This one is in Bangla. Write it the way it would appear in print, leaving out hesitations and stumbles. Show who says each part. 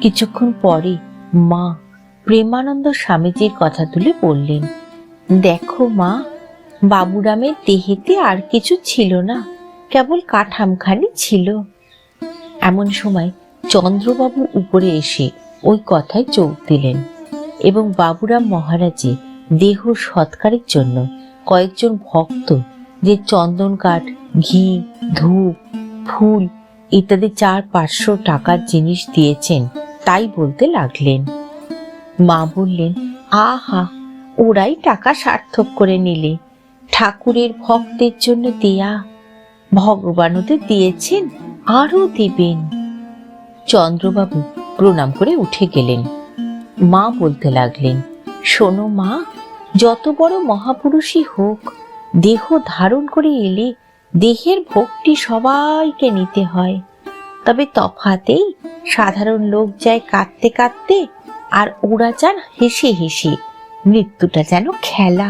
Speaker 1: কিছুক্ষণ পরে মা প্রেমানন্দ স্বামীজির কথা তুলে বললেন, দেখো মা, বাবুরামের দেহেতে আর কিছু ছিল না, কেবল কাঠামখানি ছিল। এমন সময় চন্দ্রবাবু উপরে এসে ওই কথায় চোখ দিলেন এবং বাবুরাম মহারাজের দেহ সৎকারের জন্য কয়েকজন ভক্ত যে চন্দন কাঠ, ঘি, ধূপ, ফুল ইত্যাদি 400-500 টাকার জিনিস দিয়েছেন তাই বলতে লাগলেন। মা বললেন, আহা, ওরাই টাকা সার্থক করে নিলে। ঠাকুরের ভক্তের জন্য দেয়া, ভগবান ওদের দিয়েছেন, আরো দিবেন। চন্দ্রবাবু প্রণাম করে উঠে গেলেন। মা বলতে লাগলেন, শোনো মা, যত বড় মহাপুরুষই হোক, দেহ ধারণ করে এলে দেহের ভোগটি সবাইকে নিতে হয়। তবে তফাতেই সাধারণ লোক যায় কাঁদতে কাঁদতে, আর ওরা যান হেসে হেসে। মৃত্যুটা যেন খেলা।